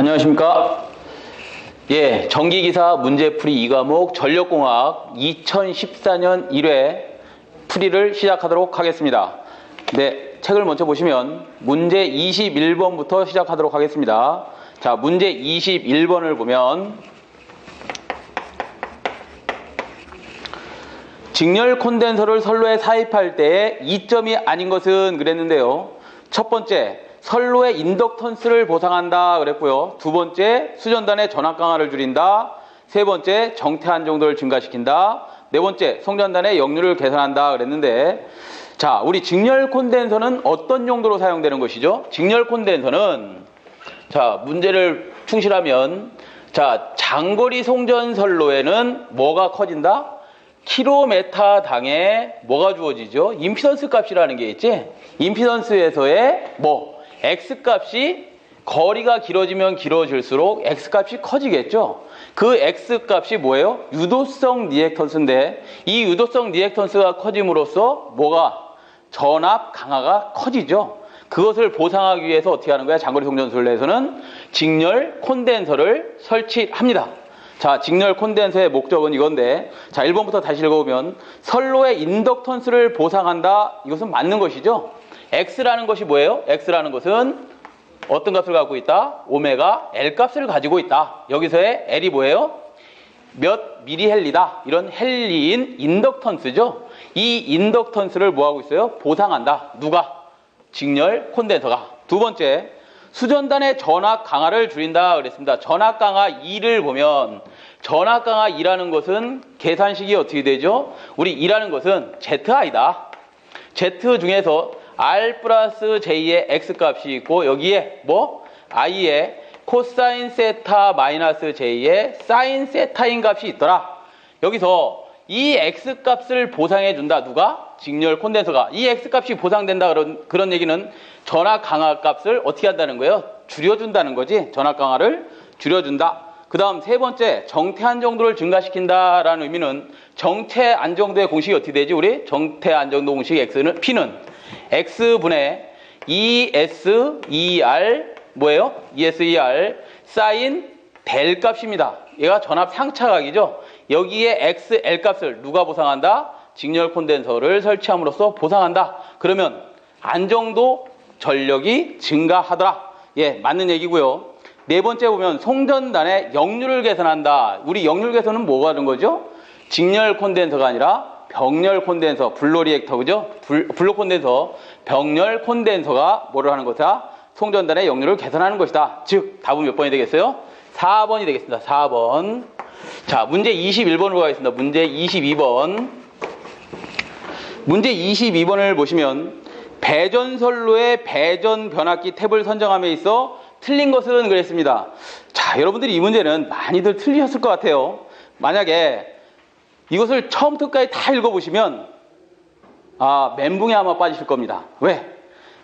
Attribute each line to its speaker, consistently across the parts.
Speaker 1: 안녕하십니까. 예, 전기기사 문제풀이 2과목 전력공학 2014년 1회 풀이를 시작하도록 하겠습니다. 네, 책을 먼저 보시면 문제 21번부터 시작하도록 하겠습니다. 자, 문제 21번을 보면 직렬 콘덴서를 선로에 사입할 때의 이점이 아닌 것은 그랬는데요. 첫 번째, 선로의 인덕턴스를 보상한다 그랬고요. 두 번째, 수전단의 전압 강화를 줄인다. 세 번째, 정태 안정도를 증가시킨다. 네 번째, 송전단의 역류를 개선한다 그랬는데, 자, 우리 직렬 콘덴서는 어떤 용도로 사용되는 것이죠? 직렬 콘덴서는, 자, 문제를 충실하면, 자, 장거리 송전 선로에는 뭐가 커진다? 킬로메타당에 뭐가 주어지죠? 임피던스 값이라는 게 있지? 임피던스에서의 X값이 거리가 길어지면 길어질수록 X값이 커지겠죠? 그 X값이 뭐예요? 유도성 리액턴스인데 이 유도성 리액턴스가 커짐으로써 뭐가? 전압 강화가 커지죠? 그것을 보상하기 위해서 어떻게 하는 거야? 장거리 송전선로에서는 직렬 콘덴서를 설치합니다. 자, 직렬 콘덴서의 목적은 이건데, 자, 1번부터 다시 읽어보면 선로의 인덕턴스를 보상한다. 이것은 맞는 것이죠? X라는 것이 뭐예요? X라는 것은 어떤 값을 갖고 있다? 오메가 L 값을 가지고 있다. 여기서의 L이 뭐예요? 몇 미리헬리다. 이런 헬리인 인덕턴스죠. 이 인덕턴스를 뭐하고 있어요? 보상한다. 누가? 직렬 콘덴서가. 두 번째, 수전단의 전압 강화를 줄인다 그랬습니다. 전압 강화 2를 보면 전압 강화 2라는 것은 계산식이 어떻게 되죠? 우리 2라는 것은 ZI다. Z 중에서 R 플러스 J의 X값이 있고 여기에 I의 코사인 세타 마이너스 J의 사인 세타인 값이 있더라. 여기서 이 X값을 보상해준다. 누가? 직렬 콘덴서가. 이 X값이 보상된다. 그런 얘기는 전압 강화 값을 어떻게 한다는 거예요? 줄여준다는 거지. 전압 강화를 줄여준다. 그 다음 세 번째, 정태 안정도를 증가시킨다라는 의미는 정태 안정도의 공식이 어떻게 되지? 우리 정태 안정도 공식 P는 X분의 ESER 뭐예요? ESER 사인 델 값입니다. 얘가 전압 상차각이죠. 여기에 XL 값을 누가 보상한다? 직렬 콘덴서를 설치함으로써 보상한다. 그러면 안정도 전력이 증가하더라. 예, 맞는 얘기고요. 네 번째 보면 송전단의 역류를 개선한다. 우리 역류 개선은 뭐가 하는 거죠? 직렬 콘덴서가 아니라 병렬 콘덴서, 블로 리액터, 그죠? 블로 콘덴서, 병렬 콘덴서가 뭐를 하는 것이다? 송전단의 역류를 개선하는 것이다. 즉, 답은 몇 번이 되겠어요? 4번이 되겠습니다. 4번. 자, 문제 21번으로 가겠습니다. 문제 22번. 문제 22번을 보시면 배전선로의 배전 변압기 탭을 선정함에 있어 틀린 것은 그랬습니다. 자, 여러분들이 이 문제는 많이들 틀리셨을 것 같아요. 만약에 이것을 처음부터 끝까지 다 읽어보시면 멘붕에 아마 빠지실 겁니다. 왜?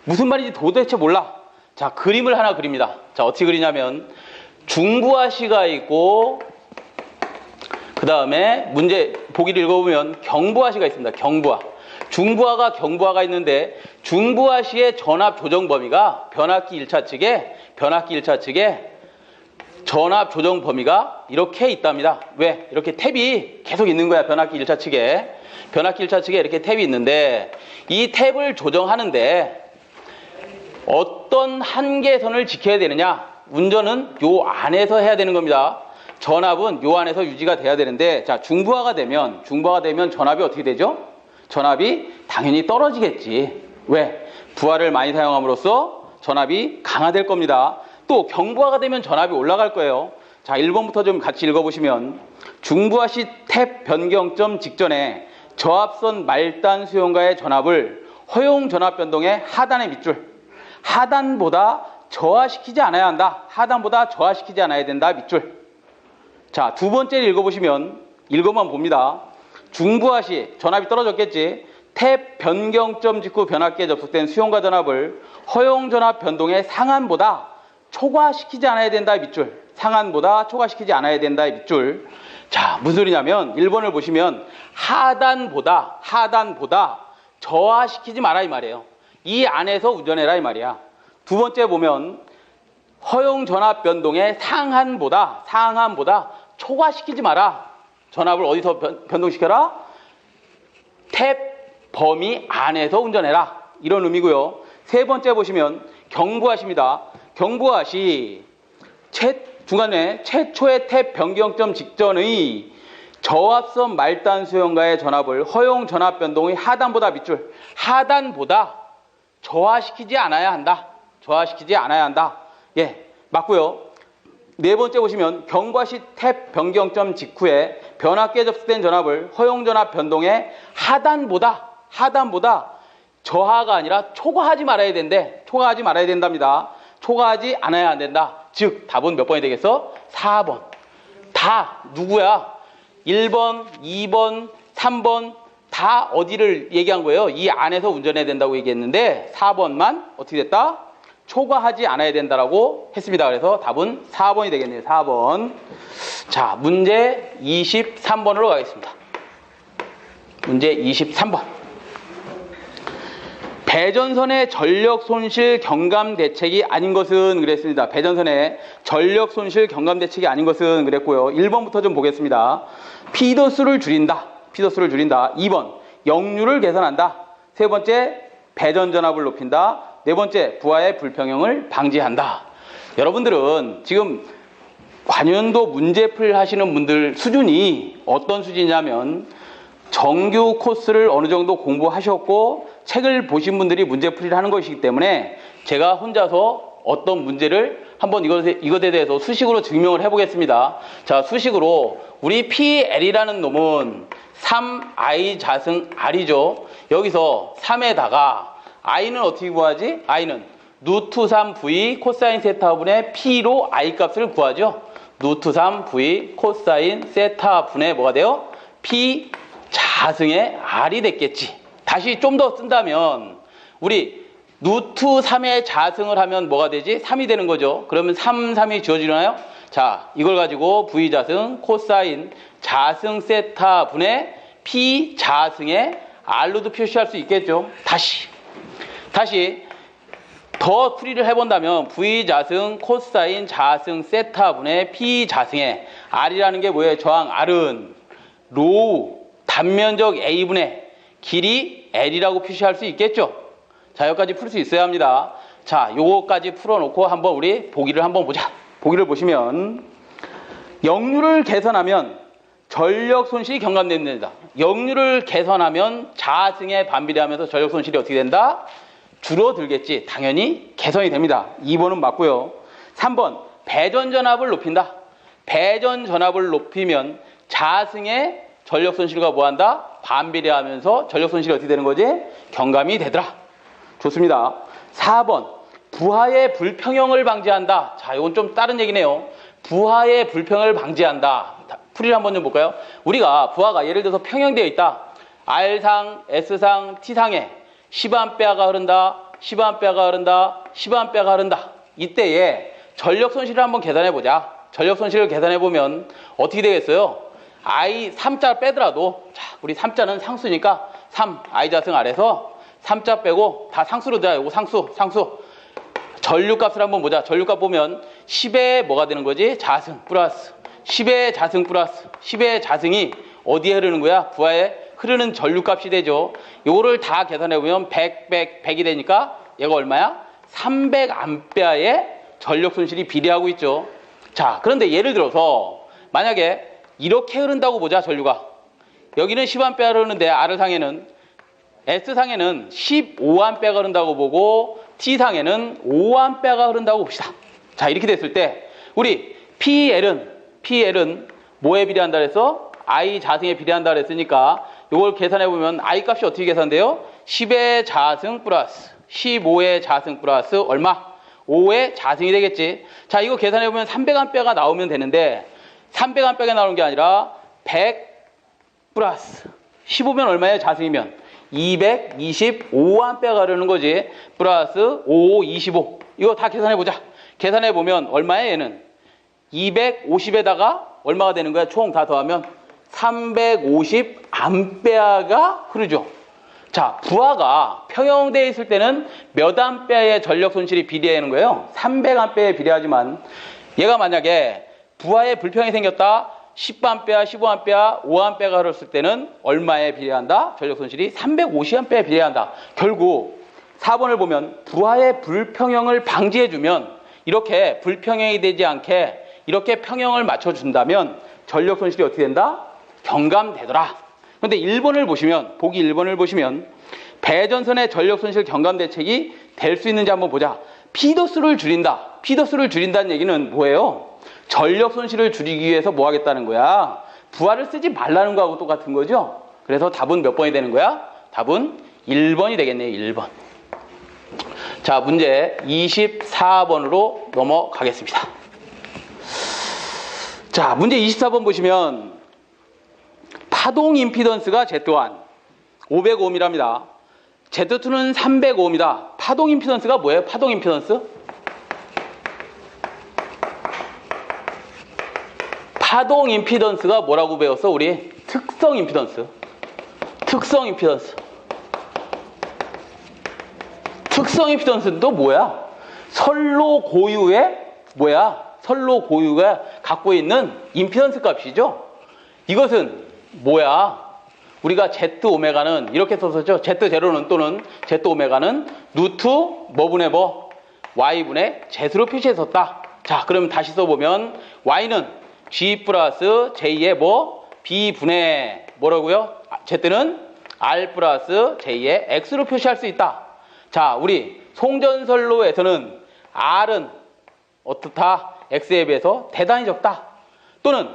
Speaker 1: 무슨 말인지 도대체 몰라. 자, 그림을 하나 그립니다. 자, 어떻게 그리냐면 중부하시가 있고 그 다음에 문제 보기를 읽어보면 경부하시가 있습니다. 경부하. 중부하가 경부하가 있는데 중부하시의 전압 조정 범위가 변압기 1차 측에 전압 조정 범위가 이렇게 있답니다. 왜? 이렇게 탭이 계속 있는 거야. 변압기 1차 측에 이렇게 탭이 있는데 이 탭을 조정하는데 어떤 한계선을 지켜야 되느냐? 운전은 요 안에서 해야 되는 겁니다. 전압은 요 안에서 유지가 돼야 되는데, 자, 중부하가 되면 전압이 어떻게 되죠? 전압이 당연히 떨어지겠지. 왜? 부하를 많이 사용함으로써 전압이 강화될 겁니다. 또 경부하가 되면 전압이 올라갈 거예요. 자, 1번부터 좀 같이 읽어보시면 중부하시 탭 변경점 직전에 저압선 말단 수용가의 전압을 허용 전압 변동의 하단의 밑줄, 하단보다 저하시키지 않아야 한다. 하단보다 저하시키지 않아야 된다. 밑줄. 자, 두 번째를 읽어보시면 읽어만 봅니다. 중부하시 전압이 떨어졌겠지. 탭 변경점 직후 변압기에 접속된 수용가 전압을 허용 전압 변동의 상한보다 초과시키지 않아야 된다. 밑줄. 상한보다 초과시키지 않아야 된다. 밑줄. 자, 무슨 소리냐면 1번을 보시면 하단보다 저하시키지 마라 이 말이에요. 이 안에서 운전해라 이 말이야. 두 번째 보면 허용 전압 변동의 상한보다 초과시키지 마라. 전압을 어디서 변동시켜라? 탭 범위 안에서 운전해라. 이런 의미고요. 세 번째 보시면 경부하시입니다. 경부하시 중간에 최초의 탭 변경점 직전의 저압선 말단 수용과의 전압을 허용 전압 변동의 하단보다 밑줄, 하단보다 저하시키지 않아야 한다. 저하시키지 않아야 한다. 예, 맞고요. 네 번째 보시면 경부하시 탭 변경점 직후에 변압기에 접수된 전압을 허용 전압 변동의 하단보다 저하가 아니라 초과하지 말아야 된대. 초과하지 말아야 된답니다. 초과하지 않아야 안 된다. 즉 답은 몇 번이 되겠어? 4번. 다 누구야? 1번, 2번, 3번 다 어디를 얘기한 거예요? 이 안에서 운전해야 된다고 얘기했는데 4번만 어떻게 됐다? 초과하지 않아야 된다라고 했습니다. 그래서 답은 4번이 되겠네요. 4번. 자, 문제 23번으로 가겠습니다. 문제 23번. 배전선의 전력 손실 경감 대책이 아닌 것은 그랬습니다. 배전선의 전력 손실 경감 대책이 아닌 것은 그랬고요. 1번부터 좀 보겠습니다. 피더수를 줄인다. 2번, 역류를 개선한다. 세 번째, 배전 전압을 높인다. 네 번째, 부하의 불평형을 방지한다. 여러분들은 지금 관연도 문제풀이 하시는 분들 수준이 어떤 수준이냐면 정규 코스를 어느 정도 공부하셨고 책을 보신 분들이 문제풀이를 하는 것이기 때문에 제가 혼자서 어떤 문제를 한번 이것에 대해서 수식으로 증명을 해보겠습니다. 자, 수식으로 우리 PL이라는 놈은 3i 자승 r이죠. 여기서 3에다가 i는 어떻게 구하지? i는 루트 3v 코사인 세타분의 p로 i 값을 구하죠. 루트 3v 코사인 세타분의 뭐가 돼요? p 자승의 r이 됐겠지. 다시 좀 더 쓴다면 우리 루트 3의 자승을 하면 뭐가 되지? 3이 되는 거죠. 그러면 3, 3이 지워지나요? 자, 이걸 가지고 v 자승 코사인 자승 세타 분의 p 자승의 r로도 표시할 수 있겠죠. 다시 더 풀이를 해본다면 v 자승 코사인 자승 세타 분의 p 자승의 r이라는 게 뭐예요? 저항 r은 로우 단면적 a분의 길이 l이라고 표시할 수 있겠죠. 자, 여기까지 풀 수 있어야 합니다. 자, 요거까지 풀어놓고 한번 우리 보기를 한번 보자. 보기를 보시면 역류를 개선하면 전력 손실이 경감됩니다. 역류를 개선하면 자승에 반비례하면서 전력 손실이 어떻게 된다? 줄어들겠지. 당연히 개선이 됩니다. 2번은 맞고요. 3번 배전 전압을 높인다. 배전 전압을 높이면 자승의 전력 손실과 뭐한다? 반비례하면서 전력 손실이 어떻게 되는 거지? 경감이 되더라. 좋습니다. 4번 부하의 불평형을 방지한다. 자, 이건 좀 다른 얘기네요. 부하의 불평을 방지한다. 풀이를 한번 좀 볼까요? 우리가 부하가 예를 들어서 평형되어 있다. R상, S상, T상에 10A가 흐른다. 10A가 흐른다. 이때에 전력 손실을 한번 계산해 보자. 전력 손실을 계산해 보면 어떻게 되겠어요? I 3자 빼더라도, 자, 우리 3자는 상수니까 3, I 자승 R에서 3자 빼고 다 상수로 돼. 이거 상수. 전류값을 한번 보자. 전류값 보면 10의 뭐가 되는 거지? 자승 플러스 10의 자승 플러스 10의 자승이 어디에 흐르는 거야? 부하에 흐르는 전류값이 되죠. 요거를 다 계산해 보면 100이 되니까 얘가 얼마야? 300A의 전력 손실이 비례하고 있죠. 자, 그런데 예를 들어서 만약에 이렇게 흐른다고 보자. 전류가 여기는 10A 흐르는데 R상에는 S상에는 15A 흐른다고 보고 T상에는 5A가 흐른다고 봅시다. 자, 이렇게 됐을 때 우리 PL은 뭐에 비례한다 그랬어? I 자승에 비례한다 그랬으니까 이걸 계산해보면 I 값이 어떻게 계산돼요? 10의 자승 플러스 15의 자승 플러스 얼마? 5의 자승이 되겠지. 자, 이거 계산해보면 300A가 나오면 되는데 300A가 나오는 게 아니라 100 플러스 15면 얼마예요? 자승이면 225A가 흐르는 거지. 플러스 5, 25. 이거 다 계산해보자. 계산해보면 얼마예요? 얘는 250에다가 얼마가 되는 거야? 총 다 더하면 350A가 흐르죠. 자, 부하가 평형되어 있을 때는 몇 암페어의 전력 손실이 비례하는 거예요? 300암페어에 비례하지만 얘가 만약에 부하에 불평이 생겼다. 10암페어, 15암페어, 5암페어가 흘렀을 때는 얼마에 비례한다? 전력 손실이 350암페어에 비례한다. 결국 4번을 보면 부하의 불평형을 방지해주면 이렇게 불평형이 되지 않게 이렇게 평형을 맞춰준다면 전력 손실이 어떻게 된다? 경감되더라. 그런데 1번을 보시면, 보기 1번을 보시면 배전선의 전력 손실 경감 대책이 될 수 있는지 한번 보자. 피더수를 줄인다. 피더수를 줄인다는 얘기는 뭐예요? 전력 손실을 줄이기 위해서 뭐 하겠다는 거야? 부하를 쓰지 말라는 거하고 똑같은 거죠? 그래서 답은 몇 번이 되는 거야? 답은 1번이 되겠네요. 1번. 자, 문제 24번으로 넘어가겠습니다. 자, 문제 24번 보시면 파동 임피던스가 Z1 500ohm이랍니다. Z2는 300ohm이다. 파동 임피던스가 뭐예요? 파동 임피던스? 파동 임피던스가 뭐라고 배웠어? 우리 특성 임피던스. 특성 임피던스. 특성 임피던스도 뭐야? 선로 고유의 뭐야? 선로 고유가 갖고 있는 임피던스 값이죠. 이것은 뭐야? 우리가 Z오메가는 이렇게 썼었죠. Z0는 또는 Z오메가는 루트 뭐분의 뭐? Y분의 Z로 표시했었다. 자, 그럼 다시 써보면 Y는 G 플러스 J의 뭐? B분의 뭐라고요? Z는 R 플러스 J의 X로 표시할 수 있다. 자, 우리 송전선로에서는 R은 어떻다? X에 비해서 대단히 적다. 또는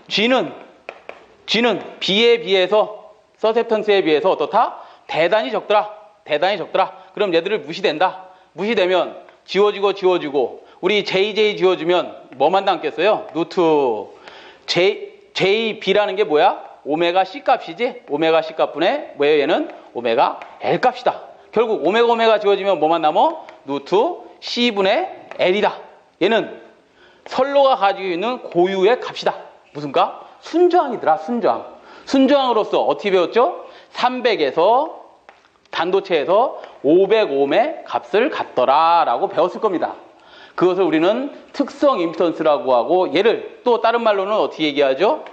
Speaker 1: G는 B에 비해서 서셉턴스에 비해서 어떻다? 대단히 적더라. 대단히 적더라. 그럼 얘들을 무시된다. 무시되면 지워지고 우리 JJ 지워주면 뭐만 남겠어요? 루트 JB라는 게 뭐야? 오메가 C 값이지? 오메가 C 값분의 뭐예요? 얘는 오메가 L 값이다. 결국 오메가 지워지면 뭐만 남어? 루트 C분의 L이다. 얘는 선로가 가지고 있는 고유의 값이다. 무슨 값? 순저항이더라. 순저항으로서 어떻게 배웠죠? 300에서 단도체에서 500ohm의 값을 갖더라 라고 배웠을 겁니다. 그것을 우리는 특성 임피던스라고 하고 얘를 또 다른 말로는 어떻게 얘기하죠?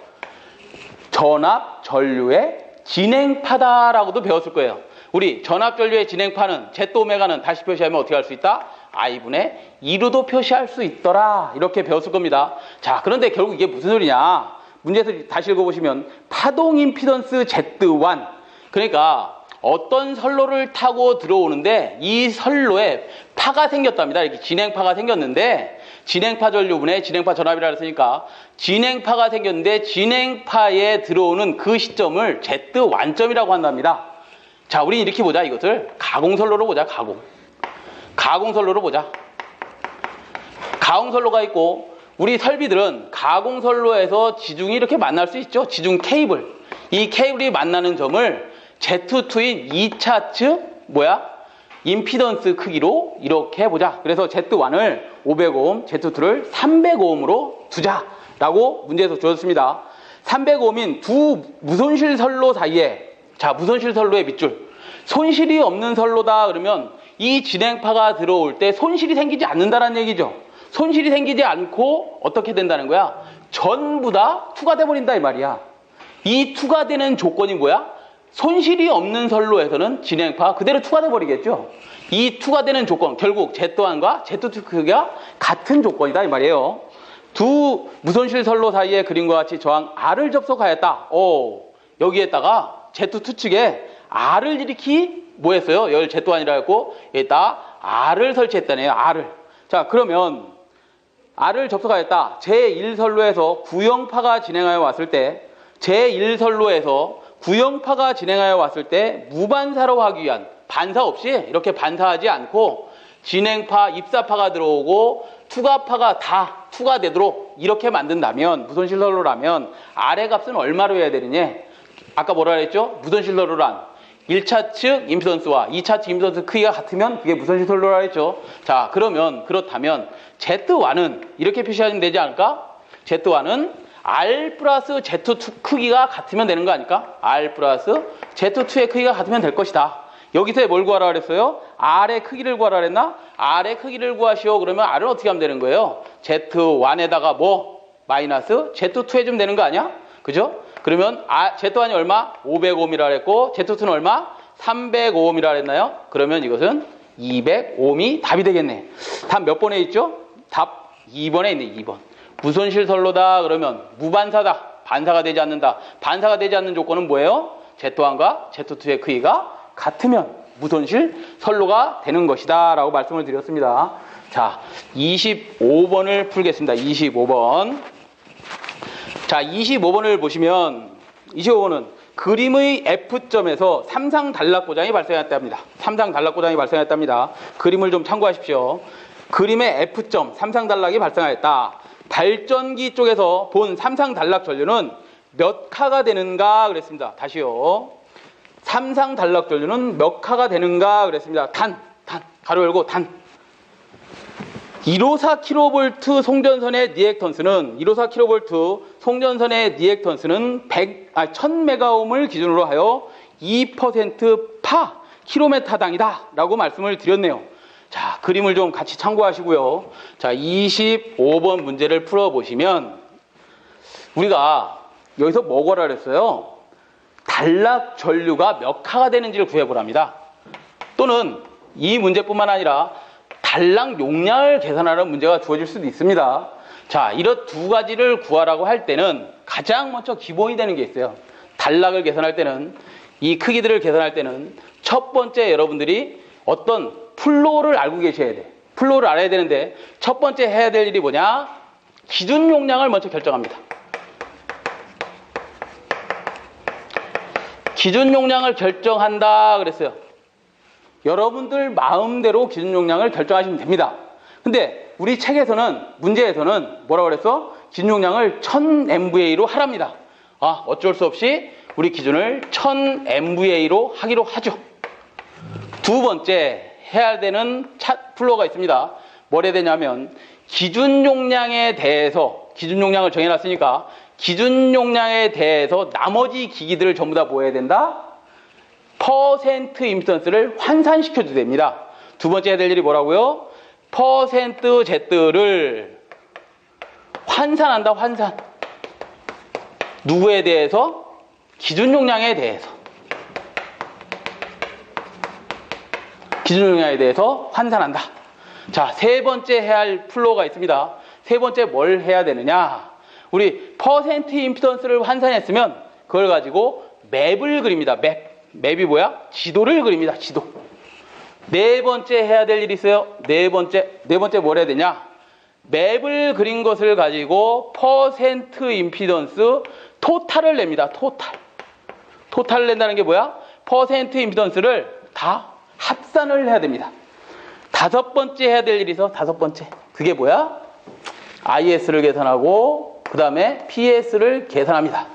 Speaker 1: 전압 전류의 진행파다라고도 배웠을 거예요. 우리 전압 전류의 진행파는 Z오메가는 다시 표시하면 어떻게 할 수 있다? I분의 2로도 표시할 수 있더라. 이렇게 배웠을 겁니다. 자, 그런데 결국 이게 무슨 소리냐? 문제에서 다시 읽어보시면 파동 임피던스 Z1 그러니까 어떤 선로를 타고 들어오는데 이 선로에 파가 생겼답니다. 이렇게 진행파가 생겼는데 진행파 전류분의 진행파 전압이라 했으니까 진행파가 생겼는데 진행파에 들어오는 그 시점을 Z1점이라고 한답니다. 자, 우리 이렇게 보자. 이것을 가공선로로 보자. 가공선로로 보자. 가공선로가 있고 우리 설비들은 가공선로에서 지중이 이렇게 만날 수 있죠. 지중 케이블. 이 케이블이 만나는 점을 Z2인 2차 측 뭐야? 임피던스 크기로 이렇게 보자. 그래서 Z1을 500ohm, Z2를 300ohm으로 두자라고 문제에서 주었습니다. 300ohm인 두 무손실 선로 사이에 자, 무손실 선로의 밑줄. 손실이 없는 선로다 그러면 이 진행파가 들어올 때 손실이 생기지 않는다는 얘기죠. 손실이 생기지 않고 어떻게 된다는 거야? 전부 다 투과돼 버린다 이 말이야. 이 투과되는 조건이 뭐야? 손실이 없는 선로에서는 진행파 그대로 투과돼 버리겠죠. 이 투과되는 조건 결국 Z1과 Z2 크기가 같은 조건이다 이 말이에요. 두 무손실 선로 사이의 그림과 같이 저항 R을 접속하였다. 여기에다가 Z2 측에 R을 일으키 뭐 했어요? 여기 Z1이라 했고 여기다 R을 설치했다네요. R을. 자, 그러면 R을 접속하였다. 제1선로에서 구형파가 진행하여 왔을 때 제1선로에서 구형파가 진행하여 왔을 때 무반사로 하기 위한 반사 없이 이렇게 반사하지 않고 진행파, 입사파가 들어오고 투과파가 다 투과되도록 이렇게 만든다면 무손실 선로라면 R의 값은 얼마로 해야 되느냐? 아까 뭐라 그랬죠? 무손실 선로란 1차 측 임피던스와 2차 측 임피던스 크기가 같으면 그게 무손실 선로라 했죠. 자, 그렇다면 Z1은 이렇게 표시하면 되지 않을까? Z1은 R 플러스 Z2 크기가 같으면 되는 거 아닐까? R 플러스 Z2의 크기가 같으면 될 것이다. 여기서 뭘 구하라 그랬어요? R의 크기를 구하라 그랬나? R의 크기를 구하시오. 그러면 R은 어떻게 하면 되는 거예요? Z1에다가 뭐? 마이너스 Z2 해주면 되는 거 아니야? 그죠? 그러면 Z1이 얼마? 500옴이라 그랬고 Z2는 얼마? 300옴이라 그랬나요? 그러면 이것은 200옴이 답이 되겠네. 답 몇 번에 있죠? 답 2번에 있네. 2번. 무손실 선로다 그러면 무반사다. 반사가 되지 않는다. 반사가 되지 않는 조건은 뭐예요? Z1과 Z2의 크기가 같으면 무손실 선로가 되는 것이다 라고 말씀을 드렸습니다. 자, 25번을 풀겠습니다. 25번. 자, 25번을 보시면 25번은 그림의 F점에서 삼상 단락고장이 발생했답니다. 삼상 단락고장이 발생했답니다. 그림을 좀 참고하십시오. 그림의 F점, 삼상 단락이 발생하였다. 발전기 쪽에서 본 삼상 단락 전류는 몇 카가 되는가 그랬습니다. 다시요. 삼상 단락 전류는 몇 카가 되는가 그랬습니다. 가로 열고 단. 154kV 송전선의 리액턴스는 154kV 송전선의 리액턴스는 1000메가옴을 기준으로 하여 2%파 킬로미터당이다 라고 말씀을 드렸네요. 자, 그림을 좀 같이 참고하시고요. 자, 25번 문제를 풀어보시면 우리가 여기서 뭐 구하라 그랬어요? 단락 전류가 몇 카가 되는지를 구해보랍니다. 또는 이 문제뿐만 아니라 단락 용량을 계산하는 문제가 주어질 수도 있습니다. 자, 이런 두 가지를 구하라고 할 때는 가장 먼저 기본이 되는 게 있어요. 단락을 계산할 때는, 이 크기들을 계산할 때는 첫 번째 여러분들이 어떤 플로우를 알고 계셔야 돼. 플로우를 알아야 되는데 첫 번째 해야 될 일이 뭐냐? 기준 용량을 먼저 결정합니다. 기준 용량을 결정한다 그랬어요. 여러분들 마음대로 기준 용량을 결정하시면 됩니다. 근데 우리 책에서는, 문제에서는 뭐라고 그랬어? 기준 용량을 1000MVA로 하랍니다. 어쩔 수 없이 우리 기준을 1000MVA로 하기로 하죠. 두 번째 해야 되는 플로어가 있습니다. 뭘 해야 되냐면 기준 용량에 대해서, 기준 용량을 정해놨으니까 기준 용량에 대해서 나머지 기기들을 전부 다 뭐 해야 된다? 퍼센트 임피던스를 환산시켜도 됩니다. 두 번째 해야 될 일이 뭐라고요? 퍼센트 Z를 환산한다. 환산. 누구에 대해서? 기준 용량에 대해서. 기준 용량에 대해서 환산한다. 자, 세 번째 해야 할 플로어가 있습니다. 세 번째 뭘 해야 되느냐? 우리 퍼센트 임피던스를 환산했으면 그걸 가지고 맵을 그립니다. 맵이 뭐야? 지도를 그립니다. 지도. 네 번째 해야 될 일이 있어요. 네 번째 뭘 해야 되냐? 맵을 그린 것을 가지고 퍼센트 임피던스 토탈을 냅니다. 토탈을 낸다는 게 뭐야? 퍼센트 임피던스를 다 합산을 해야 됩니다. 다섯 번째 해야 될 일이 있어. 다섯 번째. 그게 뭐야? IS를 계산하고 그 다음에 PS를 계산합니다.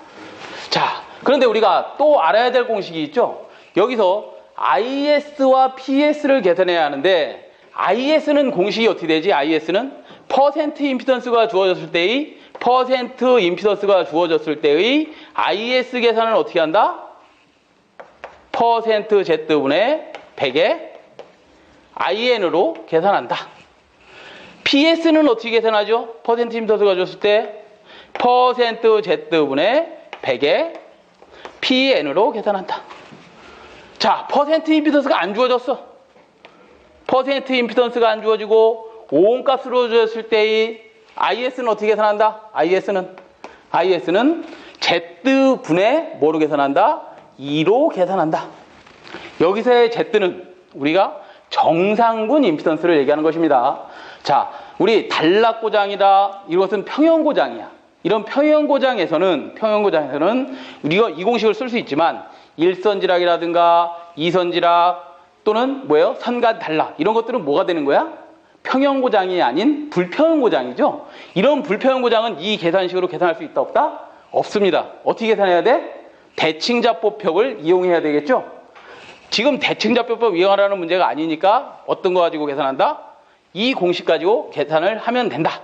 Speaker 1: 자, 그런데 우리가 또 알아야 될 공식이 있죠. 여기서 IS와 PS를 계산해야 하는데 IS는 공식이 어떻게 되지? IS는 퍼센트 임피던스가 주어졌을 때의 IS 계산을 어떻게 한다? 퍼센트 Z분의 100에 IN으로 계산한다. PS는 어떻게 계산하죠? 퍼센트 임피던스가 주었을 때 퍼센트 Z분의 100에 PN으로 계산한다. 자, 퍼센트 임피던스가 안 주어졌어. 퍼센트 임피던스가 안 주어지고 오hm 값으로 주어졌을 때의 IS는 어떻게 계산한다? IS는 Z분의 뭐로 계산한다? 2로 계산한다. 여기서의 Z는 우리가 정상분 임피던스를 얘기하는 것입니다. 자, 우리 단락고장이다. 이것은 평형고장이야. 이런 평형고장에서는 우리가 이 공식을 쓸 수 있지만 1선지락이라든가 2선지락 또는 뭐예요? 선간 단락 이런 것들은 뭐가 되는 거야? 평형고장이 아닌 불평형고장이죠. 이런 불평형고장은 이 계산식으로 계산할 수 있다 없다? 없습니다. 어떻게 계산해야 돼? 대칭자법표를 이용해야 되겠죠. 지금 대칭자법표 이용하라는 문제가 아니니까 어떤 거 가지고 계산한다? 이 공식 가지고 계산을 하면 된다.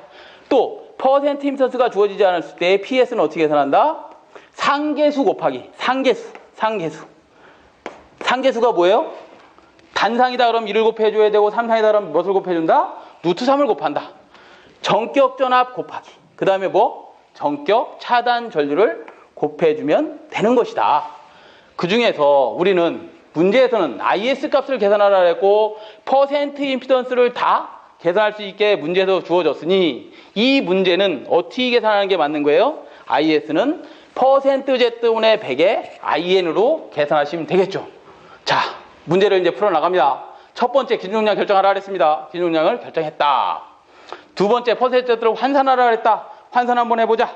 Speaker 1: 또 퍼센트 임피던스가 주어지지 않았을 때 PS는 어떻게 계산한다? 상계수 곱하기 상계수가 뭐예요? 단상이다 그러면 1을 곱해줘야 되고 삼상이다 그러면 무엇을 곱해준다? 루트 3을 곱한다. 전격 전압 곱하기 그 다음에 뭐? 전격 차단 전류를 곱해주면 되는 것이다. 그 중에서 우리는 문제에서는 IS 값을 계산하라 했고 퍼센트 임피던스를 다 계산할 수 있게 문제에서 주어졌으니 이 문제는 어떻게 계산하는 게 맞는 거예요? IS는 퍼센트 Z분의 100의 IN으로 계산하시면 되겠죠. 자, 문제를 이제 풀어나갑니다. 첫 번째 기준용량 결정하라 그랬습니다. 기준용량을 결정했다. 두 번째 퍼센트 Z를 환산하라 그랬다. 환산 한번 해보자.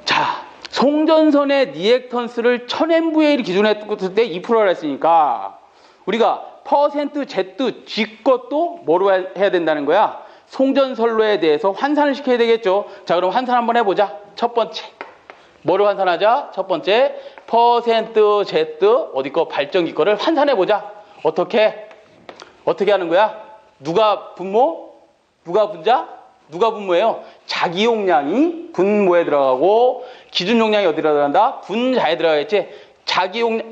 Speaker 1: 자, 송전선의 리액턴스를 1000MVA를 기준으로 했을 때 2%라 했으니까 우리가 퍼센트 Z G 것도 뭐로 해야 된다는 거야? 송전선로에 대해서 환산을 시켜야 되겠죠. 자, 그럼 환산 한번 해보자. 첫 번째 뭐를 환산하자? 첫 번째 퍼센트 Z 어디 거 발전기 거를 환산해보자. 어떻게 하는 거야? 누가 분모? 누가 분자? 누가 분모예요? 자기 용량이 분모에 들어가고 기준 용량이 어디로 들어간다? 분자에 들어가겠지.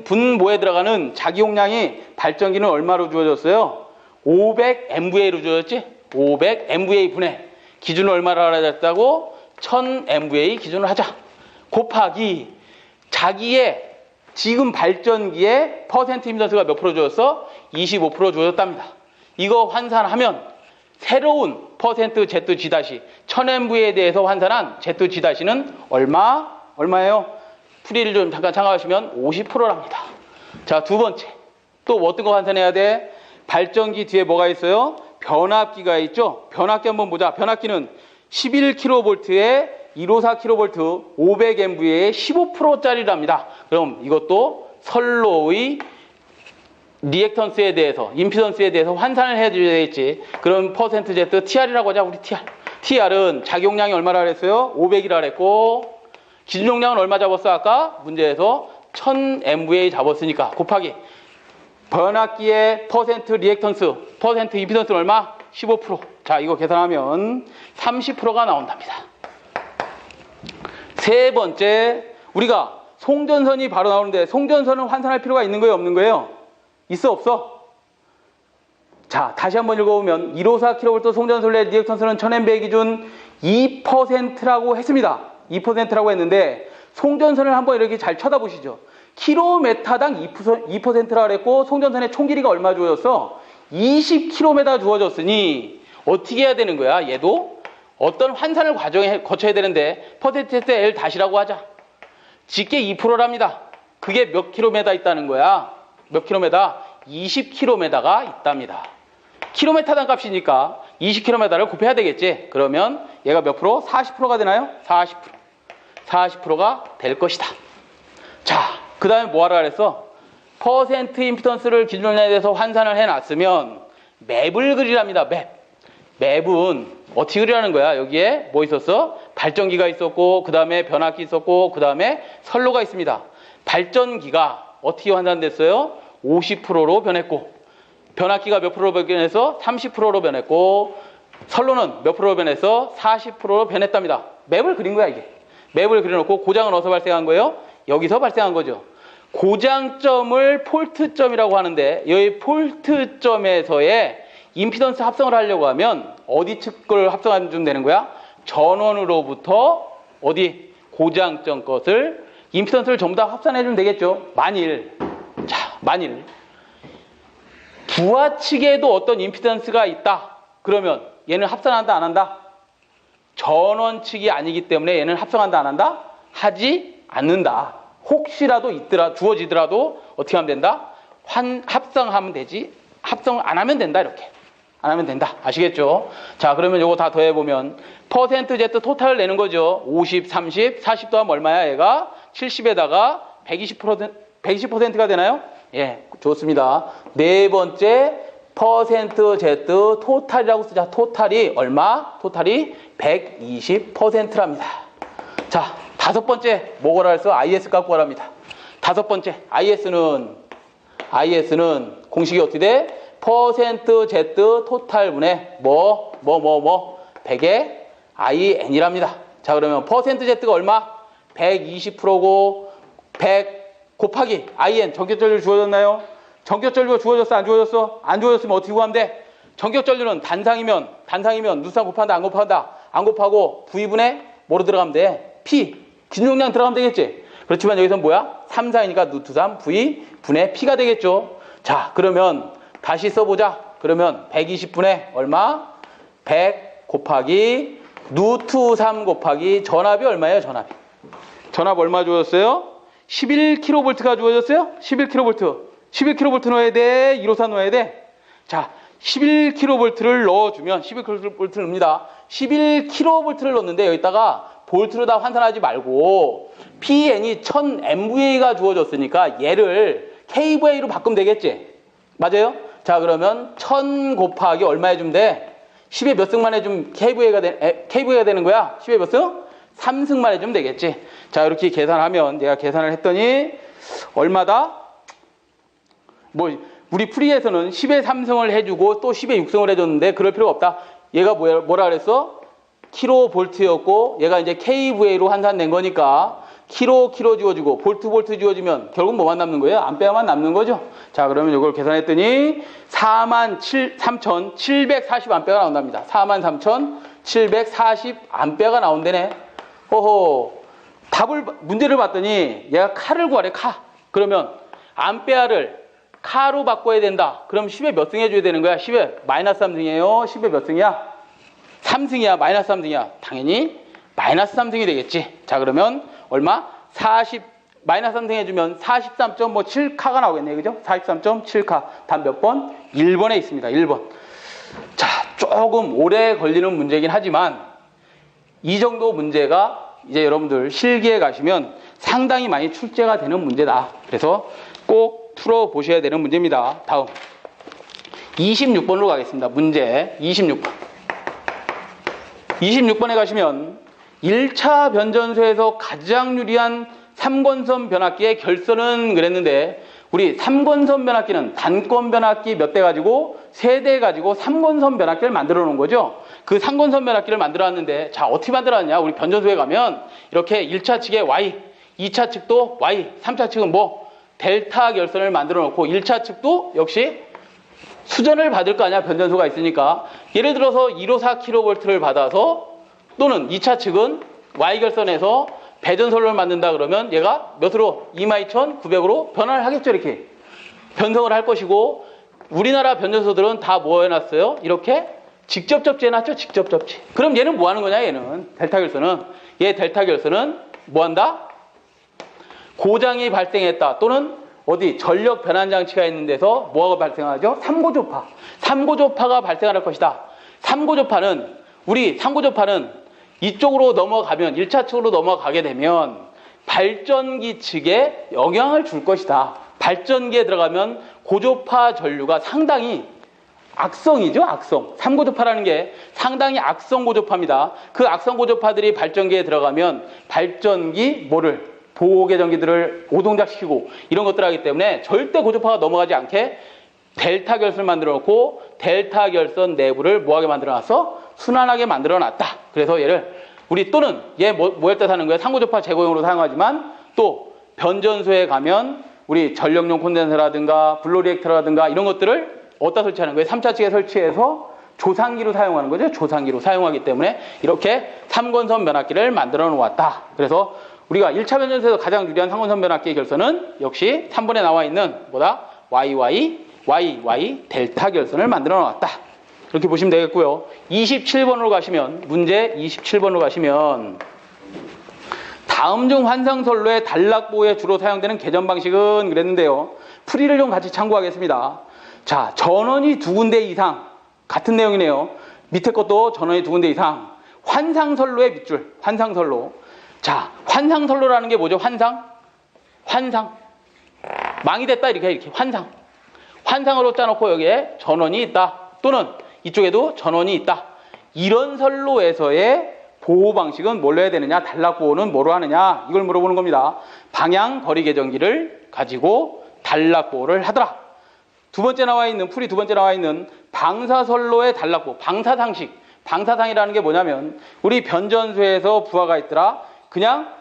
Speaker 1: 분모에 들어가는 자기 용량이 발전기는 얼마로 주어졌어요? 500MVA로 주어졌지? 500MVA 분해. 기준을 얼마로 하자고? 1000MVA 기준을 하자. 곱하기 자기의 지금 발전기의 퍼센트 임피던스가 몇 프로 주어졌어? 25% 주어졌답니다. 이거 환산하면 새로운 퍼센트 ZG 1000MVA에 대해서 환산한 ZG-는 얼마예요? 풀이를 좀 잠깐 참고하시면 50%랍니다. 자, 두 번째. 또 어떤 거 환산해야 돼? 발전기 뒤에 뭐가 있어요? 변압기가 있죠? 변압기 한번 보자. 변압기는 11kV에 154kV 500MVA의 15%짜리랍니다. 그럼 이것도 선로의 리액턴스에 대해서, 임피던스에 대해서 환산을 해줘야 되겠지. 그럼 퍼센트 Z TR이라고 하자, 우리 TR. TR은 자기 용량이 얼마라 그랬어요? 500이라 그랬고, 기준 용량은 얼마 잡았어? 아까 문제에서 1000MVA 잡았으니까 곱하기 변압기의 퍼센트 리액턴스, 퍼센트 임피던스는 얼마? 15%. 자, 이거 계산하면 30%가 나온답니다. 세 번째, 우리가 송전선이 바로 나오는데 송전선은 환산할 필요가 있는 거예요? 없는 거예요? 있어 없어? 자, 다시 한번 읽어보면 154kV 송전선의 리액턴스는 1000MVA 기준 2%라고 했습니다. 2%라고 했는데 송전선을 한번 이렇게 잘 쳐다보시죠. 킬로미터당 2%라 그랬고 송전선의 총 길이가 얼마 주어졌어? 20km 주어졌으니 어떻게 해야 되는 거야? 얘도 어떤 환산을 거쳐야 되는데 퍼센트 L 다시라고 하자. 직계 2%랍니다. 그게 몇 킬로미터 있다는 거야? 몇 킬로미터? 20km가 있답니다. 킬로미터당 값이니까 20km를 곱해야 되겠지. 그러면 얘가 몇 프로? 40%가 되나요? 40%. 40%가 될 것이다. 자, 그 다음에 뭐 하라 그랬어? 퍼센트 임피던스를 기준에 대해서 환산을 해놨으면 맵을 그리랍니다. 맵은 어떻게 그리라는 거야? 여기에 뭐 있었어? 발전기가 있었고, 그 다음에 변압기 있었고, 그 다음에 선로가 있습니다. 발전기가 어떻게 환산됐어요? 50%로 변했고, 변압기가 몇 프로로 변해서 30%로 변했고, 선로는 몇 프로로 변해서 40%로 변했답니다. 맵을 그린 거야, 이게. 맵을 그려놓고 고장은 어디서 발생한 거예요? 여기서 발생한 거죠. 고장점을 폴트점이라고 하는데 여기 폴트점에서의 임피던스 합성을 하려고 하면 어디 측 걸 합성하면 좀 되는 거야? 전원으로부터 어디 고장점 것을 임피던스를 전부 다 합산해 주면 되겠죠. 만일 부하 측에도 어떤 임피던스가 있다. 그러면 얘는 합산한다 안 한다? 전원 측이 아니기 때문에 얘는 합성한다 안 한다? 하지 않는다. 혹시라도 주어지더라도 어떻게 하면 된다? 합성하면 되지. 합성 안 하면 된다. 이렇게 안 하면 된다. 아시겠죠? 자, 그러면 요거 다 더해보면 퍼센트 Z 토탈을 내는 거죠. 50, 30, 40 더하면 얼마야? 얘가 70에다가 120%가 되나요? 예, 좋습니다. 네 번째 퍼센트 Z 토탈이라고 쓰자. 토탈이 얼마? 토탈이 120%랍니다. 자, 다섯 번째 뭐라 해서 IS 값 구하랍니다. 다섯 번째 IS는 공식이 어떻게 돼? 퍼센트 Z 토탈분의 100의 IN이랍니다. 자, 그러면 퍼센트 Z가 얼마? 120%고 100 곱하기 IN 전격전류 주어졌나요? 전격전류가 주어졌어? 안 주어졌어? 안 주어졌으면 어떻게 구하면 돼? 전격전류는 단상이면 누상 곱한다? 안 곱한다? 안 곱하고 V분의 뭐로 들어가면 돼? P 균용량 들어가면 되겠지? 그렇지만 여기서 뭐야? 3, 4이니까 루트 3 V 분의 P가 되겠죠? 자, 그러면 다시 써보자. 그러면 120분의 얼마? 100 곱하기 루트 3 곱하기 전압이 얼마예요? 전압 얼마 주어졌어요? 11kV가 주어졌어요? 11kV. 11kV 넣어야 돼? 154 넣어야 돼? 자, 11kV를 넣어주면 11kV를 넣습니다. 11kV를 넣는데 여기다가 볼트로 다 환산하지 말고 PN이 1000MVA가 주어졌으니까 얘를 KVA로 바꾸면 되겠지? 맞아요? 자, 그러면 1000 곱하기 얼마 해주면 돼? 10의 몇 승만 해주면 KVA가 되는 거야? 10의 몇 승? 3승만 해주면 되겠지? 자, 이렇게 계산하면 내가 계산을 했더니 얼마다? 뭐 우리 프리에서는 10의 3승을 해주고 또 10의 6승을 해줬는데 그럴 필요가 없다. 얘가 뭐라 그랬어? 킬로볼트였고 얘가 이제 KVA로 환산된 거니까 킬로 지워지고 볼트 지워지면 결국 뭐만 남는 거예요? 암페어만 남는 거죠. 자, 그러면 이걸 계산했더니 43,740암페어가 나온답니다. 43,740암페어가 나온다네. 호호. 문제를 봤더니 얘가 카를 구하래, 카. 그러면 암페어를 카로 바꿔야 된다. 그럼 10에 몇 승 해줘야 되는 거야? 10에 마이너스 3승이에요? 10에 몇 승이야? 3승이야? 마이너스 3승이야? 당연히 마이너스 3승이 되겠지. 자, 그러면 얼마? 마이너스 3승 해주면 43.7카가 나오겠네요. 그죠? 43.7카. 단 몇 번? 1번에 있습니다. 1번. 자, 조금 오래 걸리는 문제긴 하지만 이 정도 문제가 이제 여러분들 실기에 가시면 상당히 많이 출제가 되는 문제다. 그래서 꼭 풀어보셔야 되는 문제입니다. 다음 26번으로 가겠습니다. 문제 26번. 26번에 가시면 1차 변전소에서 가장 유리한 삼권선 변압기의 결선은 그랬는데 우리 삼권선 변압기는 단권 변압기 몇 대 가지고 3대 가지고 삼권선 변압기를 만들어 놓은 거죠. 그 삼권선 변압기를 만들어 놨는데 자, 어떻게 만들어 놨냐? 우리 변전소에 가면 이렇게 1차 측에 Y, 2차 측도 Y, 3차 측은 뭐? 델타 결선을 만들어 놓고 1차 측도 역시 수전을 받을 거 아니야? 변전소가 있으니까. 예를 들어서 154kV를 받아서 또는 2차 측은 Y결선에서 배전선로를 만든다 그러면 얘가 몇으로? 22,900으로 변화를 하겠죠. 이렇게 변성을 할 것이고 우리나라 변전소들은 다 뭐 해놨어요? 이렇게 직접 접지해놨죠. 직접 접지. 그럼 얘는 뭐 하는 거냐? 얘는 델타결선은 델타결선은 뭐 한다? 고장이 발생했다 또는 어디 전력 변환 장치가 있는 데서 뭐가 발생하죠? 삼고조파가 발생할 것이다. 삼고조파는 이쪽으로 넘어가면 1차 측으로 넘어가게 되면 발전기 측에 영향을 줄 것이다. 발전기에 들어가면 고조파 전류가 상당히 악성이죠. 악성. 삼고조파라는 게 상당히 악성 고조파입니다. 그 악성 고조파들이 발전기에 들어가면 발전기 보호계전기들을 오동작시키고 이런 것들 하기 때문에 절대 고조파가 넘어가지 않게 델타 결선을 만들어 놓고 델타 결선 내부를 뭐하게 만들어 놨어? 순환하게 만들어 놨다. 그래서 얘를 우리 또는 얘 뭐할 때 사는 거야? 상고조파 제거용으로 사용하지만 또 변전소에 가면 우리 전력용 콘덴서라든가 블로리액터라든가 이런 것들을 어디다 설치하는 거예요? 3차 측에 설치해서 조상기로 사용하는 거죠. 조상기로 사용하기 때문에 이렇게 삼권선 변압기를 만들어 놓았다. 그래서 우리가 1차 변전소에서 가장 유리한 삼권선 변압기의 결선은 역시 3번에 나와 있는 YY 델타 결선을 만들어 놨다. 이렇게 보시면 되겠고요. 27번으로 가시면 문제 27번으로 가시면 다음 중 환상선로의 단락보호에 주로 사용되는 개전 방식은 그랬는데요. 풀이를 좀 같이 참고하겠습니다. 자, 전원이 2군데 이상 같은 내용이네요. 밑에 것도 전원이 2군데 이상 환상선로의 밑줄 환상선로. 자, 환상선로라는 게 뭐죠? 환상 망이 됐다 이렇게 환상으로 짜놓고 여기에 전원이 있다 또는 이쪽에도 전원이 있다. 이런 선로에서의 보호 방식은 뭘로 해야 되느냐? 단락보호는 뭐로 하느냐? 이걸 물어보는 겁니다. 방향 거리 계전기를 가지고 단락보호를 하더라. 풀이 두 번째 나와 있는 방사선로의 단락보호, 방사상식. 방사상이라는 게 뭐냐면 우리 변전소에서 부하가 있더라. 그냥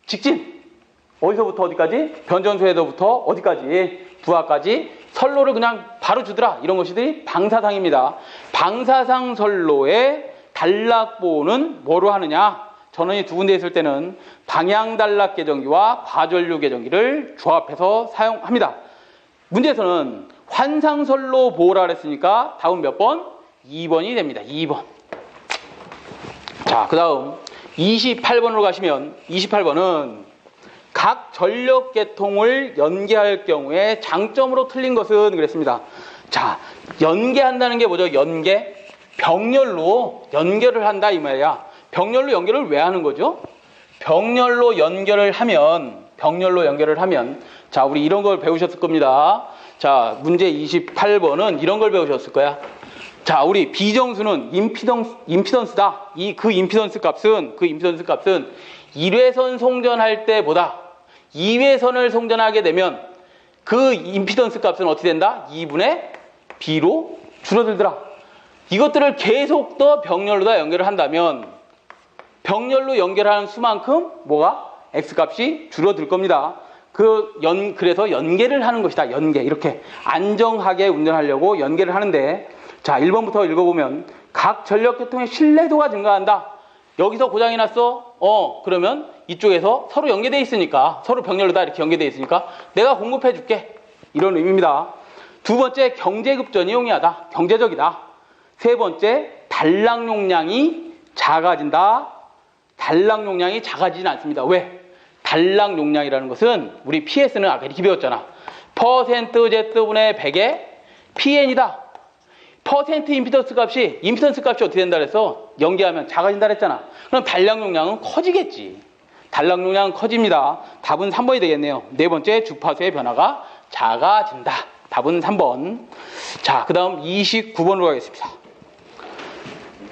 Speaker 1: 직진. 어디서부터 어디까지? 변전소에서부터 어디까지? 부하까지 선로를 그냥 바로 주더라. 이런 것이 방사상입니다. 방사상 선로의 단락보는 뭐로 하느냐? 전원이 두 군데 있을 때는 방향단락 계정기와 과전류 계정기를 조합해서 사용합니다. 문제에서는 환상선로 보호라 그랬으니까 다음 몇 번? 2번이 됩니다. 2번. 자, 그 다음 28번으로 가시면 28번은 각 전력계통을 연계할 경우에 장점으로 틀린 것은 그랬습니다. 자, 연계한다는 게 뭐죠? 연계? 병렬로 연결을 한다 이 말이야. 병렬로 연결을 왜 하는 거죠? 병렬로 연결을 하면 자, 우리 이런 걸 배우셨을 겁니다. 자, 문제 28번은 이런 걸 배우셨을 거야. 자, 우리 비정수는 임피던스다. 그 임피던스 값은 1회선 송전할 때보다 2회선을 송전하게 되면 그 임피던스 값은 어떻게 된다? 2분의 B로 줄어들더라. 이것들을 계속 더 병렬로 다 연결을 한다면 병렬로 연결하는 수만큼 뭐가? X값이 줄어들 겁니다. 그래서 연계를 하는 것이다. 연계. 이렇게 안정하게 운전하려고 연계를 하는데, 자, 1번부터 읽어보면 각 전력계통의 신뢰도가 증가한다. 여기서 고장이 났어? 그러면 이쪽에서 서로 연계되어 있으니까, 서로 병렬로 다 이렇게 연계되어 있으니까 내가 공급해 줄게. 이런 의미입니다. 두 번째, 경제급전이 용이하다. 경제적이다. 세 번째, 단락 용량이 작아진다. 단락 용량이 작아지진 않습니다. 왜? 단락 용량이라는 것은 우리 PS는 아까 이렇게 배웠잖아. %Z분의 100의 PN이다. 퍼센트 임피던스 값이 어떻게 된다 그래서 연계하면 작아진다 그랬잖아. 그럼 단락 용량은 커지겠지. 단락 용량은 커집니다. 답은 3번이 되겠네요. 네 번째, 주파수의 변화가 작아진다. 답은 3번. 자, 그 다음 29번으로 가겠습니다.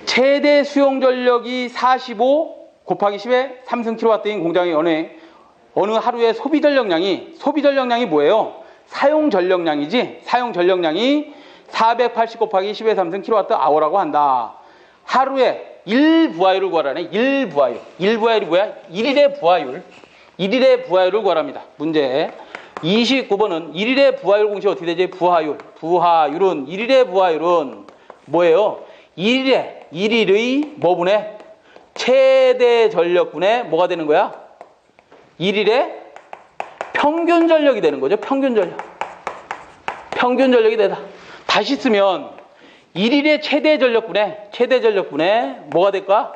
Speaker 1: 최대 수용 전력이 45 곱하기 10의 3승 킬로와트인 공장의 어느 하루의 소비 전력량이 뭐예요? 사용 전력량이지. 사용 전력량이 480 곱하기 10의 3승 킬로와트 아워라고 한다. 하루에 1부하율을 구하라네. 1부하율. 1부하율이 뭐야? 1일의 부하율. 1일의 부하율을 구하랍니다. 문제 29번은 1일의 부하율 공식이 어떻게 되지? 부하율은 1일의 부하율은 뭐예요? 1일의 뭐분의 최대 전력분의 뭐가 되는 거야? 1일의 평균 전력이 되는 거죠. 평균 전력이 되다. 다시 쓰면 1일의 최대 전력분의 뭐가 될까?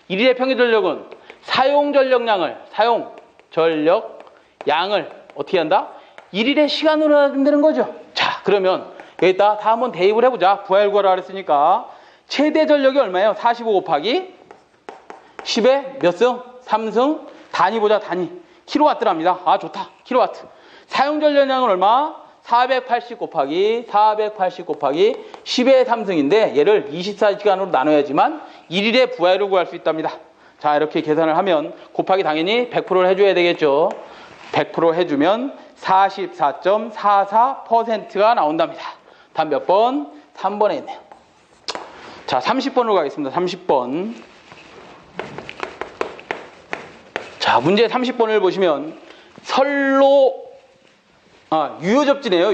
Speaker 1: 1일의 평균 전력은 사용 전력량을 어떻게 한다? 1일의 시간으로 한다는 거죠. 자, 그러면 여기다 다 한번 대입을 해보자. 부하율 구하라 그랬으니까 최대 전력이 얼마예요? 45 곱하기 10의 몇 승? 3승. 단위 보자. 단위. 킬로와트랍니다. 아, 좋다. 킬로와트. 사용 전력량은 얼마? 480 곱하기 10의 3승인데 얘를 24시간으로 나눠야지만 1일의 부하율을 구할 수 있답니다. 자, 이렇게 계산을 하면 곱하기 당연히 100%를 해줘야 되겠죠. 100% 해주면 44.44%가 나온답니다. 답 몇 번? 3번에 있네요. 자, 30번으로 가겠습니다. 30번. 자, 문제 30번을 보시면 유효접지네요.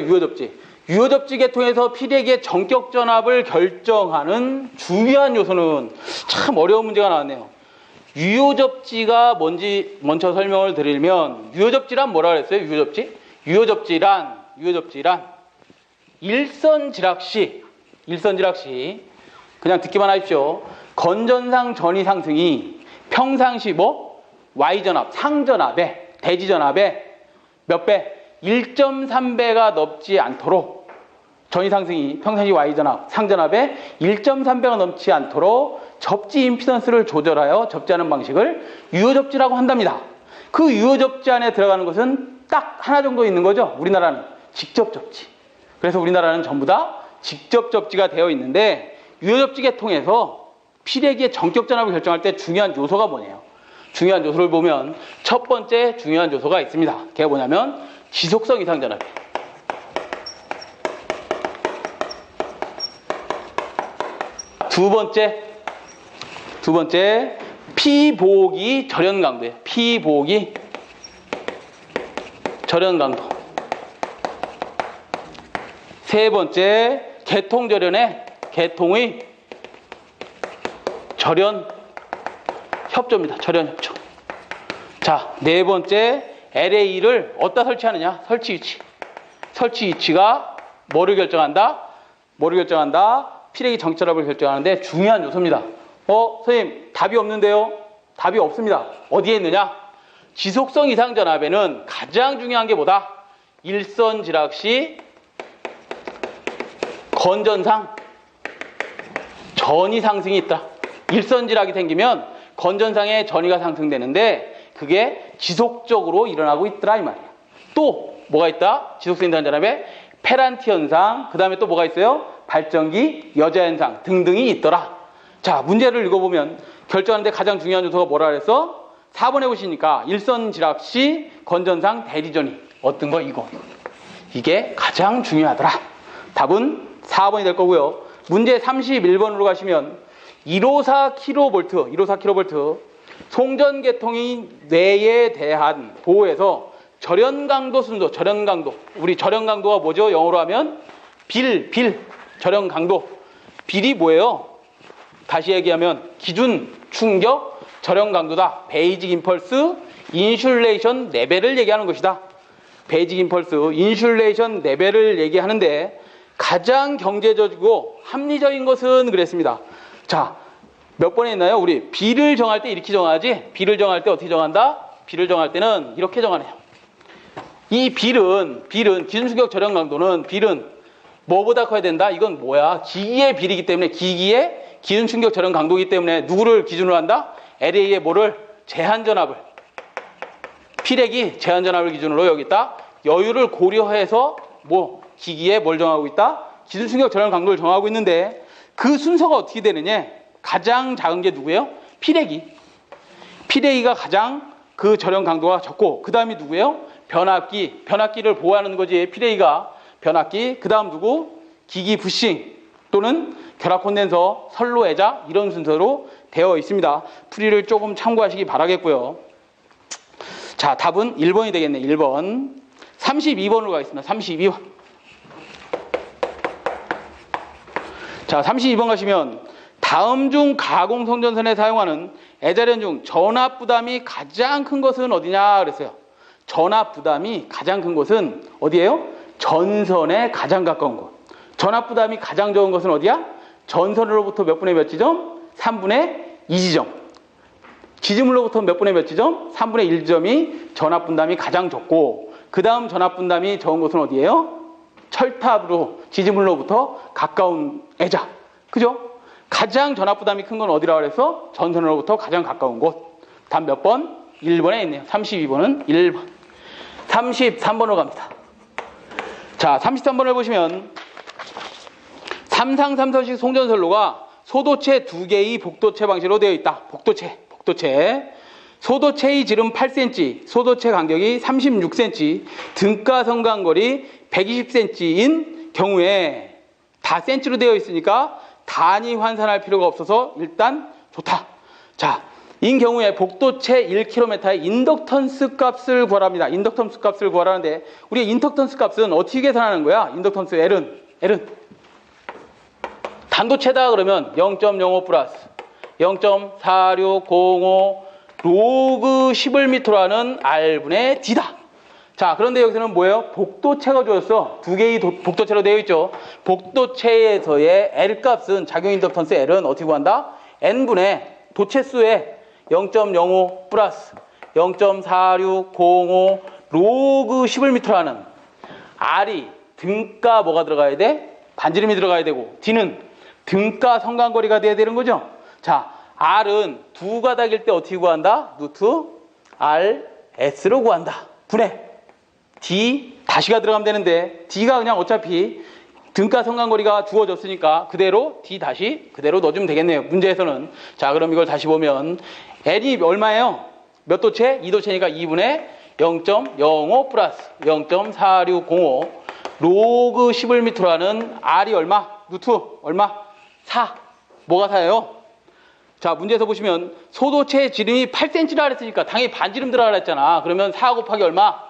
Speaker 1: 유효접지 계통에서 피력의 전격 전압을 결정하는 중요한 요소는 참 어려운 문제가 나왔네요. 유효접지가 뭔지 먼저 설명을 드리면 유효접지란 뭐라 그랬어요? 유효접지란 일선지락시 그냥 듣기만 하십시오. 건전상 전위 상승이 평상시 Y전압, 상전압에 대지전압에 몇 배? 1.3배가 넘지 않도록 전위 상승이 평상시 Y전압, 상전압에 1.3배가 넘지 않도록 접지 임피던스를 조절하여 접지하는 방식을 유효접지라고 한답니다. 그 유효접지 안에 들어가는 것은 딱 하나 정도 있는 거죠. 우리나라는 직접접지. 그래서 우리나라는 전부 다 직접접지가 되어 있는데 유효접지 계통에서 피력의 전격 전압을 결정할 때 중요한 요소가 뭐냐요? 중요한 요소를 보면 첫 번째 중요한 요소가 있습니다. 그게 뭐냐면 지속성 이상 전압. 두 번째 두 번째, 피보기 절연 강도예요. 피보기 절연 강도. 세 번째, 개통절연의 개통의 절연 협조입니다. 절연 협조. 자, 네 번째, LA를 어디다 설치하느냐? 설치 위치. 설치 위치가 뭐를 결정한다? 뭐를 결정한다? 피레기 정찰압을 결정하는데 중요한 요소입니다. 선생님, 답이 없는데요? 답이 없습니다. 어디에 있느냐? 지속성 이상 전압에는 가장 중요한 게 뭐다? 일선지락 시 건전상 전위 상승이 있다. 일선지락이 생기면 건전상의 전위가 상승되는데 그게 지속적으로 일어나고 있더라 이 말이에요. 또 뭐가 있다? 지속성 이상 전압에 페란티 현상, 그 다음에 또 뭐가 있어요? 발전기 여자 현상 등등이 있더라. 자, 문제를 읽어보면 결정하는데 가장 중요한 요소가 뭐라 그랬어? 4번에 보시니까 일선지락 시 건전상 대리전위 어떤 거 이거 이게 가장 중요하더라. 답은 4번이 될 거고요. 문제 31번으로 가시면 154kV 송전계통의 뇌에 대한 보호에서 절연강도 순도, 절연강도. 우리 절연강도가 뭐죠? 영어로 하면 빌, 절연강도. 빌이 뭐예요? 다시 얘기하면 기준 충격 절연강도다. 베이직 임펄스 인슐레이션 레벨을 얘기하는 것이다. 베이직 임펄스 인슐레이션 레벨을 얘기하는데 가장 경제적이고 합리적인 것은 그랬습니다. 자, 몇 번에 있나요? 우리 B를 정할 때 이렇게 정하지? B를 정할 때 어떻게 정한다? B를 정할 때는 이렇게 정하네요. 이 빌은 기준충격 절연 강도는 빌은 뭐보다 커야 된다? 이건 뭐야? 기기의 빌이기 때문에 기기의 기준충격 절연 강도이기 때문에 누구를 기준으로 한다? LA의 뭐를? 제한전압을. 피렉이 제한전압을 기준으로 여기 있다. 여유를 고려해서 기기에 뭘 정하고 있다? 기준충격 절연 강도를 정하고 있는데 그 순서가 어떻게 되느냐? 가장 작은 게 누구예요? 피레기가 가장 그 절연 강도가 적고 그 다음이 누구예요? 변압기를 보호하는 거지. 피레기가 변압기. 그 다음 누구? 기기 부싱 또는 결합 콘덴서, 선로 애자 이런 순서로 되어 있습니다. 풀이를 조금 참고하시기 바라겠고요. 자, 답은 1번이 되겠네. 1번. 32번으로 가겠습니다. 32번. 자, 32번 가시면 다음 중 가공 송전선에 사용하는 애자련 중 전압 부담이 가장 큰 것은 어디냐 그랬어요. 전압 부담이 가장 큰 곳은 어디예요? 전선에 가장 가까운 곳. 전압 부담이 가장 적은 것은 어디야? 전선으로부터 몇 분의 몇 지점? 3분의 2지점. 지지물로부터 몇 분의 몇 지점? 3분의 1지점이 전압 분담이 가장 적고 그 다음 전압 분담이 적은 곳은 어디예요? 철탑으로 지지물로부터 가까운 애자. 그죠? 가장 전압 부담이 큰 건 어디라고 그래서? 전선으로부터 가장 가까운 곳. 답 몇 번? 1번에 있네요. 32번은 1번. 33번으로 갑니다. 자, 33번을 보시면 3상 3서식 송전선로가 소도체 2개의 복도체 방식으로 되어 있다. 복도체. 소도체의 지름 8cm, 소도체 간격이 36cm, 등가 성간거리 120cm인 경우에 다 cm로 되어 있으니까 단위 환산할 필요가 없어서 일단 좋다. 자, 이 경우에 복도체 1km의 인덕턴스 값을 구하랍니다. 인덕턴스 값을 구하라는데 우리가 인덕턴스 값은 어떻게 계산하는 거야? 인덕턴스 L은 단도체다 그러면 0.05 플러스 0.4605 로그 11m라는 R분의 D다. 자, 그런데 여기서는 뭐예요? 복도체가 주어졌어. 2개의 복도체로 되어 있죠. 복도체에서의 L 값은 작용 인덕턴스 L은 어떻게 구한다? N분의 도체수의 0.05 플러스 0.4605 로그 11m라는 R이 등가 뭐가 들어가야 돼? 반지름이 들어가야 되고 D는 등가 성간거리가 돼야 되는 거죠. 자, R은 두 가닥일 때 어떻게 구한다? 루트 RS로 구한다. 분해 D 다시가 들어가면 되는데 D가 그냥 어차피 등가 성간거리가 주어졌으니까 그대로 D 다시 그대로 넣어주면 되겠네요. 문제에서는. 자, 그럼 이걸 다시 보면 L이 얼마예요? 몇 도체? 2도체니까 2분의 0.05 플러스 0.4605 로그 11m라는 R이 얼마? 루트 얼마? 4. 뭐가 4예요? 자, 문제에서 보시면 소도체 지름이 8cm라 그랬으니까 당연히 반지름 들어가라 했잖아. 그러면 4 곱하기 얼마?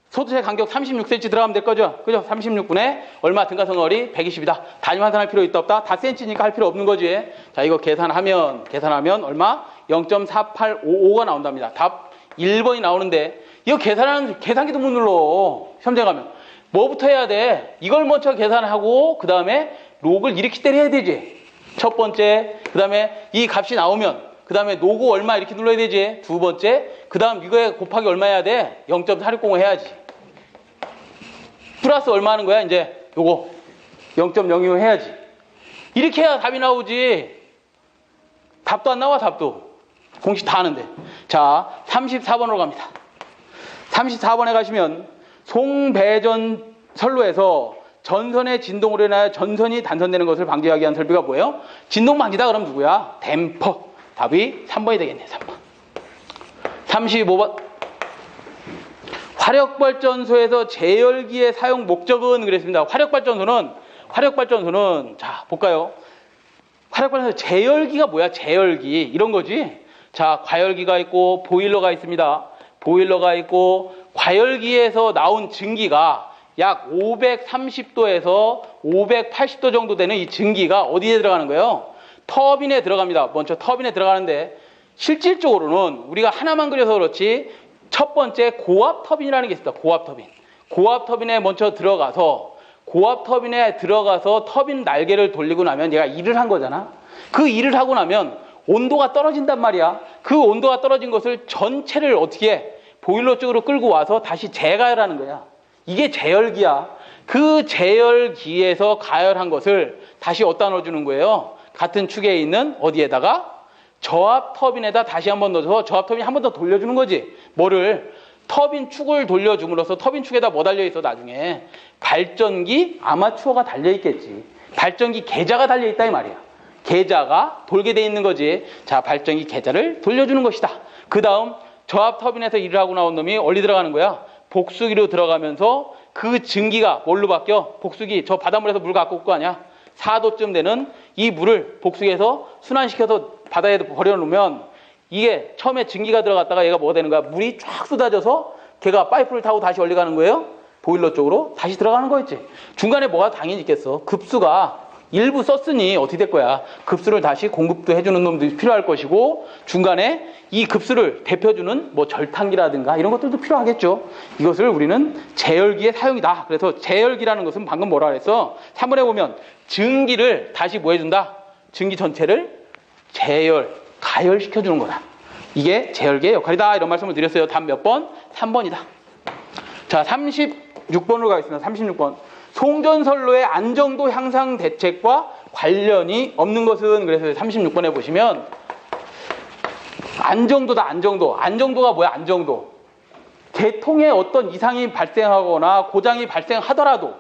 Speaker 1: 소도체 간격 36cm 들어가면 될 거죠? 그죠? 36분의 얼마 등가성어리 120이다. 단위 환산할 필요 있다 없다? 다 cm니까 할 필요 없는 거지. 자, 이거 계산하면 얼마? 0.4855가 나온답니다. 답 1번이 나오는데 이거 계산하는 계산기도 못 눌러. 시험장 가면 뭐부터 해야 돼? 이걸 먼저 계산하고 그 다음에 록을 이렇게 때려야 되지. 첫 번째, 그 다음에 이 값이 나오면 그 다음에 노고 얼마 이렇게 눌러야 되지. 두 번째, 그 다음 이거에 곱하기 얼마 해야 돼? 0.460 해야지. 플러스 얼마 하는 거야? 이제 요거 0.025 해야지. 이렇게 해야 답이 나오지. 답도 안 나와. 답도 공식 다 아는데. 자, 34번으로 갑니다. 34번에 가시면 송배전 선로에서 전선의 진동으로 인하여 전선이 단선되는 것을 방지하기 위한 설비가 뭐예요? 진동 방지다. 그럼 누구야? 댐퍼. 답이 3번이 되겠네. 3번. 35번. 화력발전소에서 제열기의 사용 목적은 그랬습니다. 화력발전소는 자, 볼까요? 화력발전소 제열기가 뭐야? 제열기. 이런 거지. 자, 과열기가 있고 보일러가 있습니다. 보일러가 있고 과열기에서 나온 증기가 약 530도에서 580도 정도 되는 이 증기가 어디에 들어가는 거예요? 터빈에 들어갑니다. 먼저 터빈에 들어가는데 실질적으로는 우리가 하나만 그려서 그렇지 첫 번째 고압 터빈이라는 게 있습니다. 고압 터빈. 고압 터빈에 먼저 들어가서 터빈 날개를 돌리고 나면 얘가 일을 한 거잖아. 그 일을 하고 나면 온도가 떨어진단 말이야. 그 온도가 떨어진 것을 전체를 어떻게 해? 보일러 쪽으로 끌고 와서 다시 재가열하는 거야. 이게 제열기야. 그 제열기에서 가열한 것을 다시 어디다 넣어주는 거예요? 같은 축에 있는 어디에다가? 저압 터빈에다 다시 한번 넣어서 저압 터빈이 한 번 더 돌려주는 거지. 뭐를? 터빈 축을 돌려줌으로써 터빈 축에다 뭐 달려있어 나중에? 발전기 아마추어가 달려있겠지. 발전기 계좌가 달려있다 이 말이야. 계좌가 돌게 돼 있는 거지. 자, 발전기 계좌를 돌려주는 것이다. 그 다음 저압 터빈에서 일을 하고 나온 놈이 어디 들어가는 거야? 복수기로 들어가면서 그 증기가 뭘로 바뀌어? 복수기, 저 바닷물에서 물 갖고 올 거 아니야? 4도쯤 되는 이 물을 복수기에서 순환시켜서 바다에 버려놓으면 이게 처음에 증기가 들어갔다가 얘가 뭐가 되는 거야? 물이 쫙 쏟아져서 걔가 파이프를 타고 다시 어디 가는 거예요? 보일러 쪽으로 다시 들어가는 거였지. 중간에 뭐가 당연히 있겠어. 급수가 일부 썼으니 어떻게 될 거야? 급수를 다시 공급도 해주는 놈들이 필요할 것이고 중간에 이 급수를 데펴주는 뭐 절탕기라든가 이런 것들도 필요하겠죠. 이것을 우리는 제열기의 사용이다. 그래서 제열기라는 것은 방금 뭐라 그랬어? 3번에 보면 증기를 다시 뭐 해준다? 증기 전체를 가열시켜주는 거다. 이게 제열기의 역할이다. 이런 말씀을 드렸어요. 답 몇 번? 3번이다. 자, 36번으로 가겠습니다. 36번. 송전선로의 안정도 향상 대책과 관련이 없는 것은 그래서 36번에 보시면 안정도다. 안정도가 뭐야? 안정도. 계통에 어떤 이상이 발생하거나 고장이 발생하더라도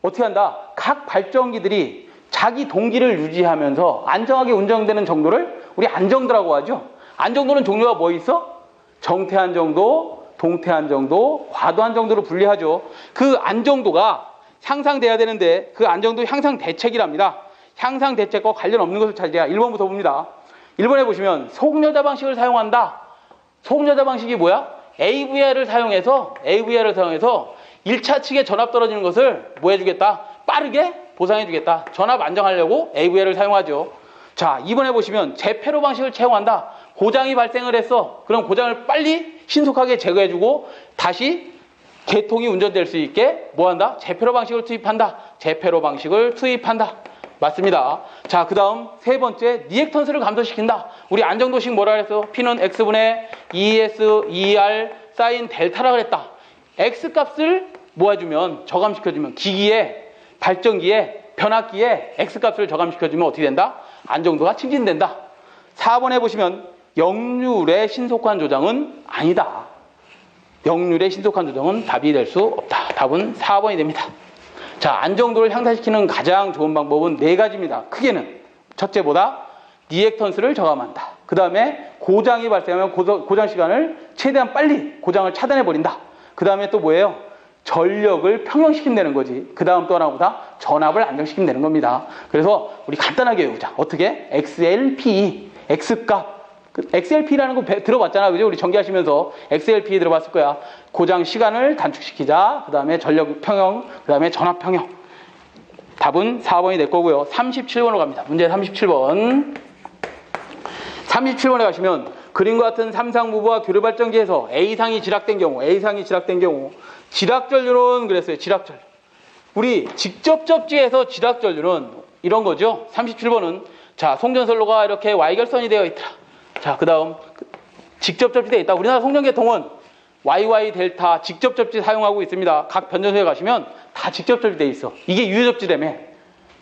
Speaker 1: 어떻게 한다? 각 발전기들이 자기 동기를 유지하면서 안정하게 운전되는 정도를 우리 안정도라고 하죠. 안정도는 종류가 뭐 있어? 정태한 정도, 동태한 정도, 과도한 정도로 분리하죠. 그 안정도가 향상돼야 되는데 그 안정도 향상 대책이랍니다. 향상 대책과 관련 없는 것을 찾아야 1번부터 봅니다. 1번에 보시면 속여자 방식을 사용한다. 속여자 방식이 뭐야? AVR을 사용해서 1차 측에 전압 떨어지는 것을 뭐 해주겠다? 빠르게 보상해주겠다. 전압 안정하려고 AVR을 사용하죠. 자, 2번에 보시면 재폐로 방식을 채용한다. 고장이 발생을 했어. 그럼 고장을 빨리 신속하게 제거해주고 다시 계통이 운전될 수 있게 뭐 한다? 재폐로 방식을 투입한다. 재폐로 방식을 투입한다. 맞습니다. 자, 그 다음 세 번째, 리액턴스를 감소시킨다. 우리 안정도식 뭐라 그랬어? P는 X분의 ES, ER, 사인 델타라 그랬다. X값을 모아주면, 저감시켜주면, 기기에, 발전기에, 변압기에 X값을 저감시켜주면 어떻게 된다? 안정도가 증진된다. 4번에 보시면 역률의 신속한 조정은 아니다. 역률의 신속한 조정은 답이 될 수 없다. 답은 4번이 됩니다. 자, 안정도를 향상시키는 가장 좋은 방법은 네 가지입니다. 크게는 첫째보다 리액턴스를 저감한다. 그 다음에 고장이 발생하면 고장 시간을 최대한 빨리 고장을 차단해버린다. 그 다음에 또 뭐예요? 전력을 평형시킨다는 거지. 그 다음 또 하나보다 전압을 안정시키면 되는 겁니다. 그래서 우리 간단하게 외우자. 어떻게? XLP, X값. XLP라는 거 들어봤잖아. 그죠? 우리 전기하시면서 XLP 들어봤을 거야. 고장 시간을 단축시키자. 그 다음에 전력 평형, 그 다음에 전압 평형. 답은 4번이 될 거고요. 37번으로 갑니다. 문제 37번. 37번에 가시면 그림과 같은 삼상부부와 교류발전기에서 A상이 지락된 경우, 지락전류는 그랬어요. 지락전류. 우리 직접 접지에서 지락전류는 이런 거죠. 37번은 자, 송전선로가 이렇게 Y결선이 되어 있더라. 자, 그 다음 직접 접지되어 있다. 우리나라 송전계통은 YY 델타 직접 접지 사용하고 있습니다. 각 변전소에 가시면 다 직접 접지되어 있어. 이게 유효접지라며.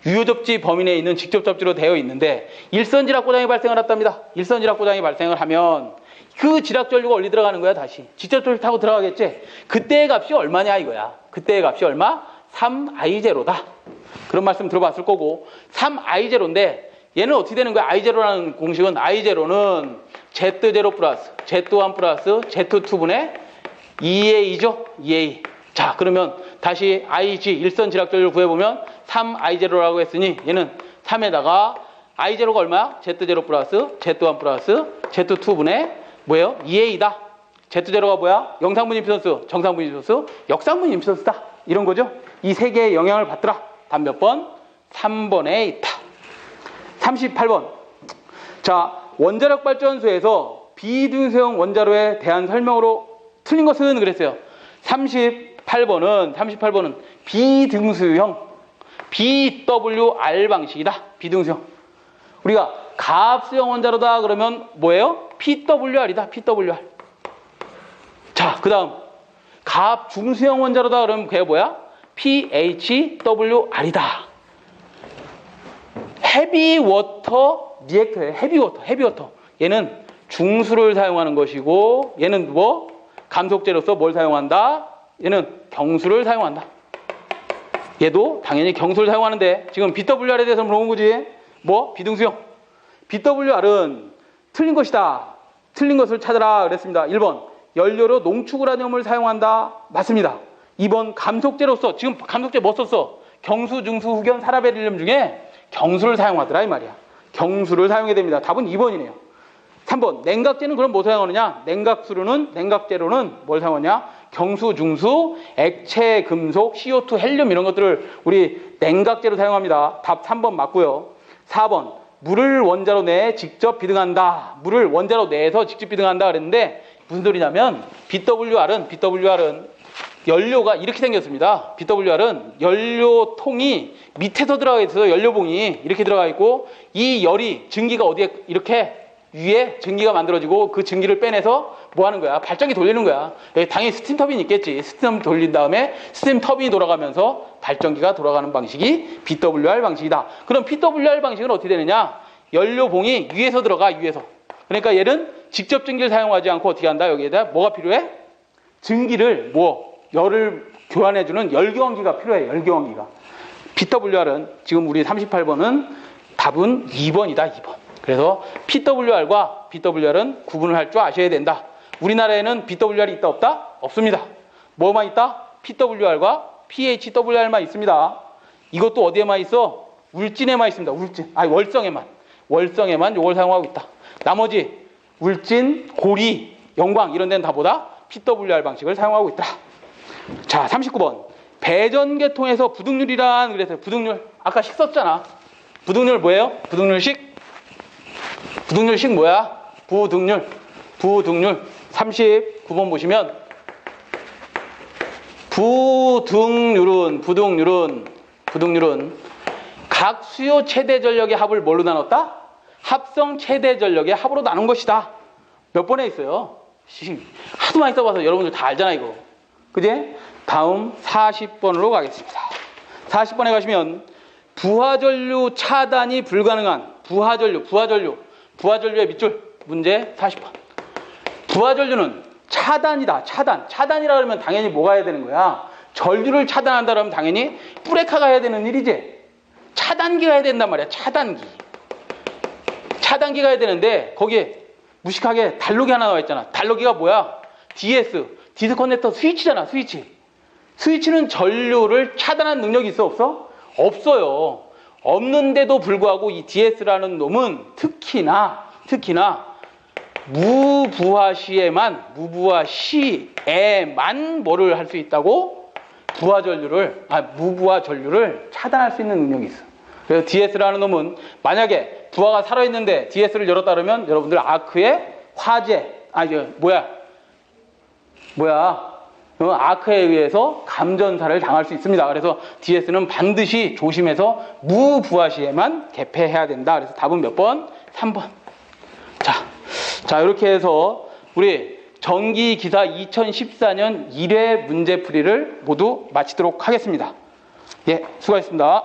Speaker 1: 유효접지 범위 내에 있는 직접 접지로 되어 있는데 일선지락 고장이 발생을 했답니다. 일선지락 고장이 발생을 하면 그 지락 전류가 어디 들어가는 거야? 다시 직접 접지 타고 들어가겠지. 그때의 값이 얼마냐 이거야. 그때의 값이 얼마? 3I0다. 그런 말씀 들어봤을 거고 3I0인데 얘는 어떻게 되는 거야? I0라는 공식은 I0는 Z0 플러스 Z1 플러스 Z2분의 2A죠. 2A. 자, 그러면 다시 IG 일선 지락 전류를 구해보면 3I0라고 했으니 얘는 3에다가 I0가 얼마야? Z0 플러스 Z1 플러스 Z2분의 뭐예요? 2A다. Z0가 뭐야? 영상분 임피던스, 정상분 임피던스, 역상분 임피던스다. 이런 거죠. 이 세 개의 영향을 받더라. 답 몇 번? 3번에 있다. 38번. 자, 원자력 발전소에서 비등수형 원자로에 대한 설명으로 틀린 것은 그랬어요. 38번은 비등수형 BWR 방식이다. 비등수형. 우리가 가압수형 원자로다 그러면 뭐예요? PWR이다. PWR. 자, 그 다음 가압 중수형 원자로다 그러면 그게 뭐야? PHWR이다. 헤비워터 리액터예요. 헤비워터. 얘는 중수를 사용하는 것이고 얘는 뭐? 감속제로서 뭘 사용한다? 얘는 경수를 사용한다. 얘도 당연히 경수를 사용하는데 지금 BWR에 대해서 물어본 거지. 뭐? 비등수형. BWR은 틀린 것이다. 틀린 것을 찾아라 그랬습니다. 1번 연료로 농축우라늄을 사용한다. 맞습니다. 2번 감속제로서 지금 감속제 뭐 썼어? 경수, 중수, 흑연, 사라베릴륨 중에 경수를 사용하더라 이 말이야. 경수를 사용해야 됩니다. 답은 2번이네요. 3번 냉각제는 그럼 뭐 사용하느냐? 냉각제로는 뭘 사용하냐? 경수, 중수, 액체, 금속, CO2, 헬륨 이런 것들을 우리 냉각제로 사용합니다. 답 3번 맞고요. 4번 물을 원자로 내에 직접 비등한다. 물을 원자로 내에서 직접 비등한다 그랬는데 무슨 소리냐면 BWR은 연료가 이렇게 생겼습니다. BWR은 연료통이 밑에서 들어가 있어서 연료봉이 이렇게 들어가 있고 이 열이 증기가 어디에 이렇게 위에 증기가 만들어지고 그 증기를 빼내서 뭐 하는 거야? 발전기 돌리는 거야. 당연히 스팀 터빈이 있겠지. 스팀 돌린 다음에 스팀 터빈이 돌아가면서 발전기가 돌아가는 방식이 BWR 방식이다. 그럼 BWR 방식은 어떻게 되느냐? 연료봉이 위에서 들어가, 위에서. 그러니까 얘는 직접 증기를 사용하지 않고 어떻게 한다? 여기에다 뭐가 필요해? 증기를 열을 교환해주는 열교환기가 필요해. 열교환기가. BWR은 지금 우리 38번은 답은 2번이다. 2번. 그래서 PWR과 BWR은 구분을 할 줄 아셔야 된다. 우리나라에는 BWR이 있다 없다? 없습니다. 뭐만 있다? PWR과 PHWR만 있습니다. 이것도 어디에만 있어? 울진에만 있습니다. 월성에만 이걸 사용하고 있다. 나머지 울진, 고리, 영광 이런 데는 다 보다 PWR 방식을 사용하고 있다. 자, 39번. 배전계통에서 부등률이란 그랬어요. 부등률. 아까 식 썼잖아. 부등률 뭐예요? 부등률식 뭐야? 부등률. 39번 보시면 부등률은 각 수요 최대 전력의 합을 뭘로 나눴다? 합성 최대 전력의 합으로 나눈 것이다. 몇 번에 있어요? 하도 많이 써봐서 여러분들 다 알잖아 이거. 그지? 다음 40번으로 가겠습니다. 40번에 가시면 부하전류 차단이 불가능한 부하전류의 밑줄 문제 40번. 부하전류는 차단이다. 차단이라 그러면 당연히 뭐가 해야 되는 거야? 전류를 차단한다 그러면 당연히 뿌레카가 해야 되는 일이지. 차단기가 해야 된단 말이야. 차단기가 해야 되는데 거기에 무식하게 달로기 하나 나와 있잖아. 달로기가 뭐야? 디스커넥터 스위치잖아. 스위치는 전류를 차단하는 능력이 있어 없어? 없어요. 없는데도 불구하고 이 DS라는 놈은 특히나 무부하 시에만 뭐를 할 수 있다고? 무부하 전류를 차단할 수 있는 능력이 있어. 그래서 DS라는 놈은 만약에 부하가 살아있는데 DS를 열었다 그러면 여러분들 아크의 화재, 아크에 의해서 감전사를 당할 수 있습니다. 그래서 DS는 반드시 조심해서 무부하 시에만 개폐해야 된다. 그래서 답은 몇 번? 3번. 자, 이렇게 해서 우리 전기기사 2014년 1회 문제풀이를 모두 마치도록 하겠습니다. 예, 수고하셨습니다.